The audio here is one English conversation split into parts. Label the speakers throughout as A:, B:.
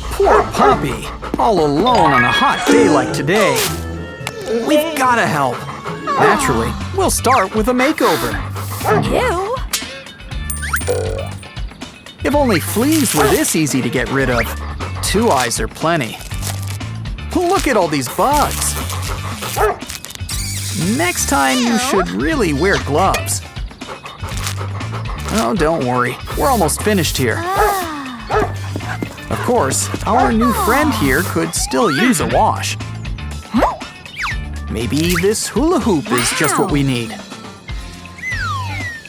A: Poor puppy, all alone on a hot day like today. We've gotta help. Naturally, we'll start with a makeover.
B: Ew.
A: If only fleas were this easy to get rid of. 2 eyes are plenty. Look at all these bugs. Next time you should really wear gloves. Oh, don't worry. We're almost finished here. Of course, our new friend here could still use a wash. Maybe this hula hoop is just what we need.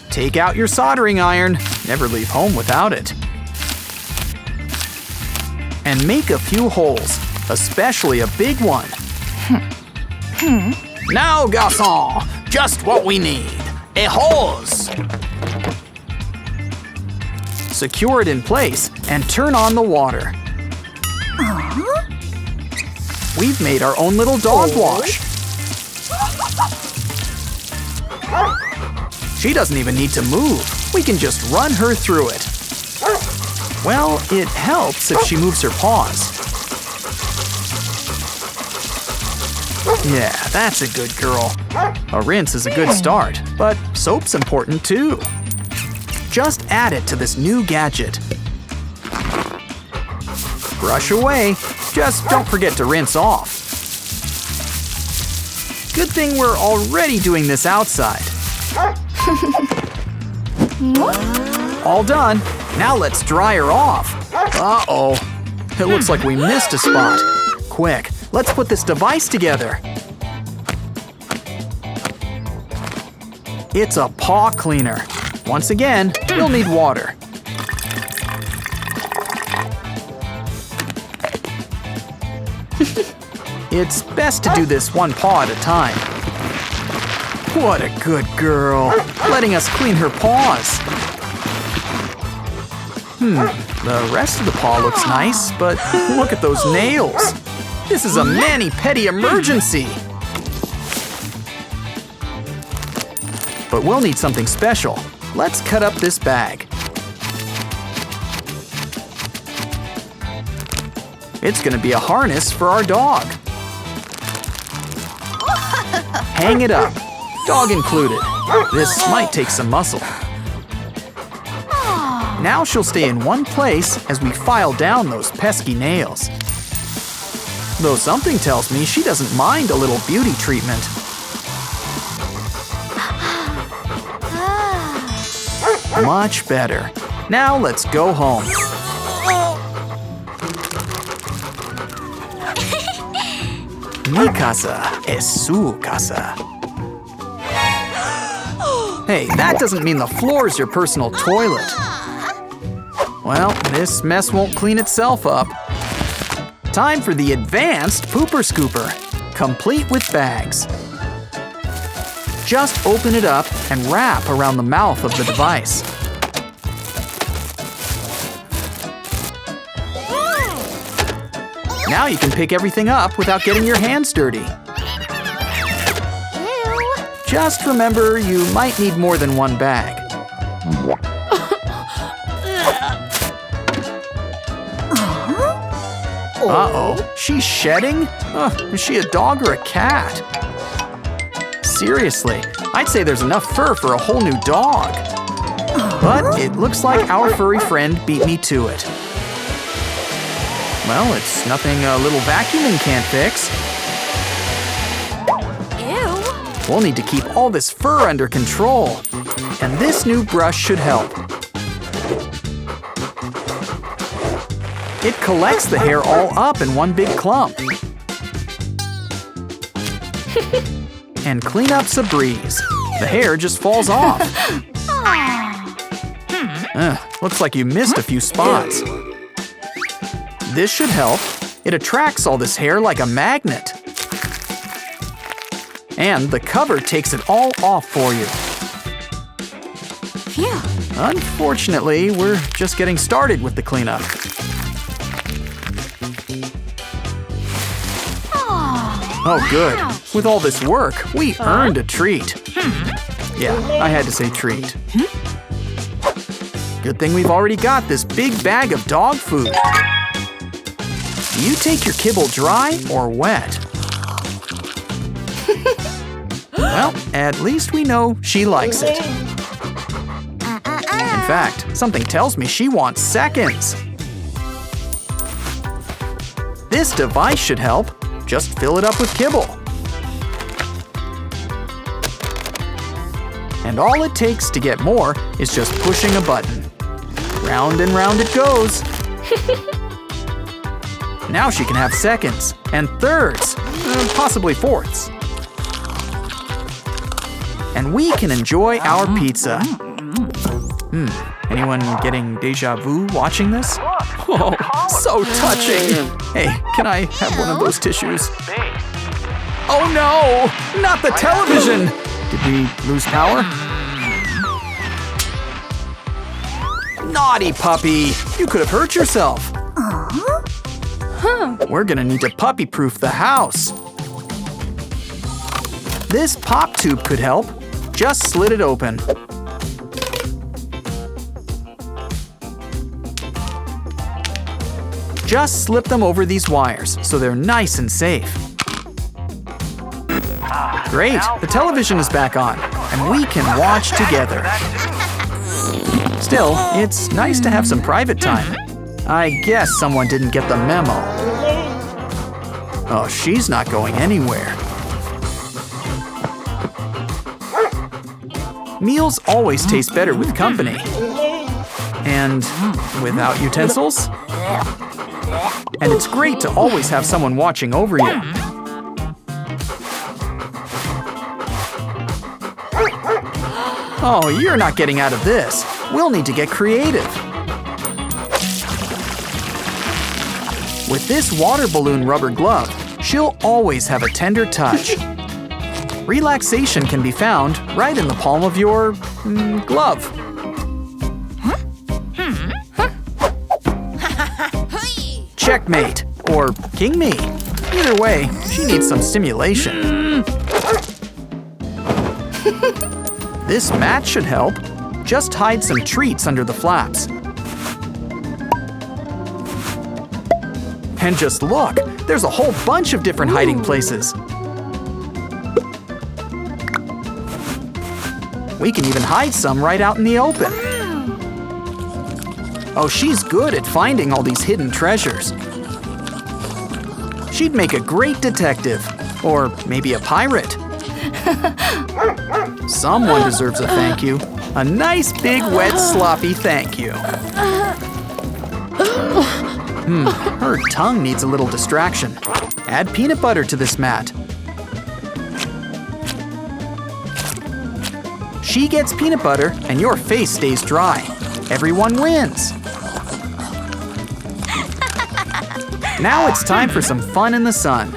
A: Take out your soldering iron. Never leave home without it. And make a few holes, especially a big one. Now, garçon, just what we need. A hose. Secure it in place and turn on the water. We've made our own little dog wash. She doesn't even need to move. We can just run her through it. Well, it helps if she moves her paws. Yeah, that's a good girl. A rinse is a good start, but soap's important too. Just add it to this new gadget. Brush away. Just don't forget to rinse off. Good thing we're already doing this outside. All done. Now let's dry her off. Uh-oh. It looks like we missed a spot. Quick, let's put this device together. It's a paw cleaner. Once again, you'll need water. It's best to do this one paw at a time. What a good girl, letting us clean her paws. The rest of the paw looks nice, but look at those nails. This is a mani-pedi emergency. But we'll need something special. Let's cut up this bag. It's gonna be a harness for our dog. Hang it up. Dog included. This might take some muscle. Now she'll stay in one place as we file down those pesky nails. Though something tells me she doesn't mind a little beauty treatment. Much better. Now let's go home. Mi casa es su casa. Hey, that doesn't mean the floor is your personal toilet. Well, this mess won't clean itself up. Time for the advanced pooper scooper, complete with bags. Just open it up and wrap around the mouth of the device. Now you can pick everything up without getting your hands dirty. Just remember, you might need more than one bag. Uh-oh, she's shedding? Is she a dog or a cat? Seriously, I'd say there's enough fur for a whole new dog. But it looks like our furry friend beat me to it. Well, it's nothing a little vacuuming can't fix.
B: Ew.
A: We'll need to keep all this fur under control. And this new brush should help. It collects the hair all up in one big clump. And cleanup's a breeze. The hair just falls off. Looks like you missed a few spots. This should help. It attracts all this hair like a magnet. And the cover takes it all off for you.
B: Phew.
A: Unfortunately, we're just getting started with the cleanup. Oh, good. With all this work, we earned a treat. Yeah, I had to say treat. Good thing we've already got this big bag of dog food. Do you take your kibble dry or wet? Well, at least we know she likes it. In fact, something tells me she wants seconds. This device should help. Just fill it up with kibble. And all it takes to get more is just pushing a button. Round and round it goes. Now she can have seconds and thirds, possibly fourths. And we can enjoy our pizza. Anyone getting déjà vu watching this? Oh, so touching! Hey, can I have one of those tissues? Oh no! Not the television! Did we lose power? Naughty puppy! You could have hurt yourself. We're gonna need to puppy-proof the house. This pop tube could help. Just slit it open. Just slip them over these wires so they're nice and safe. Great, the television is back on, and we can watch together. Still, it's nice to have some private time. I guess someone didn't get the memo. Oh, she's not going anywhere. Meals always taste better with company. And without utensils? And it's great to always have someone watching over you. Oh, you're not getting out of this. We'll need to get creative. With this water balloon rubber glove, she'll always have a tender touch. Relaxation can be found right in the palm of your glove. Checkmate, or king me. Either way, she needs some stimulation. This mat should help. Just hide some treats under the flaps. And just look, there's a whole bunch of different hiding places. We can even hide some right out in the open. Oh, she's good at finding all these hidden treasures. She'd make a great detective, or maybe a pirate. Someone deserves a thank you. A nice, big, wet, sloppy thank you. Her tongue needs a little distraction. Add peanut butter to this mat. She gets peanut butter, and your face stays dry. Everyone wins. Now it's time for some fun in the sun.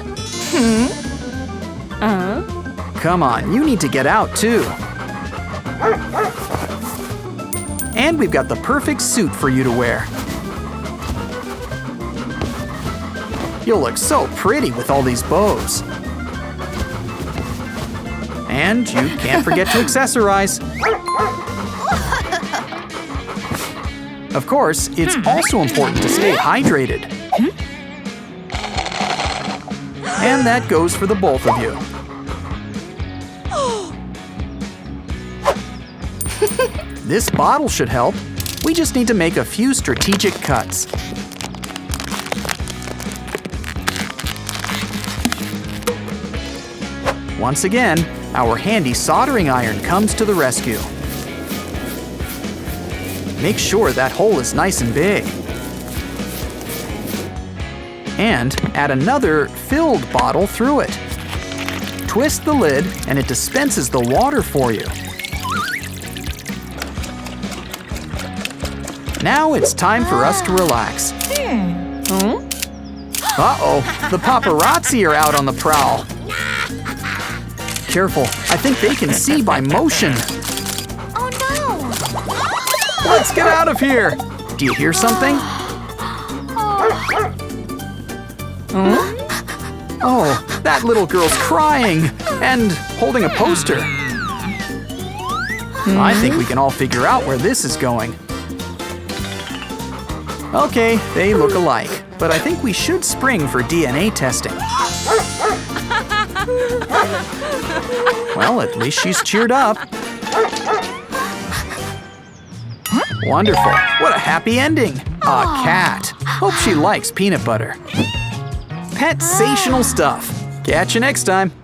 A: Come on, you need to get out too. And we've got the perfect suit for you to wear. You'll look so pretty with all these bows. And you can't forget to accessorize. Of course, it's also important to stay hydrated. And that goes for the both of you. This bottle should help. We just need to make a few strategic cuts. Once again, our handy soldering iron comes to the rescue. Make sure that hole is nice and big. And add another filled bottle through it. Twist the lid and it dispenses the water for you. Now it's time for us to relax. Uh-oh, the paparazzi are out on the prowl. Careful, I think they can see by motion.
B: Oh no!
A: Let's get out of here! Do you hear something? Oh, that little girl's crying and holding a poster. I think we can all figure out where this is going. Okay, they look alike. but I think we should spring for DNA testing. Well, at least she's cheered up. Wonderful. What a happy ending. A cat. Hope she likes peanut butter. Pet-sational stuff. Catch you next time.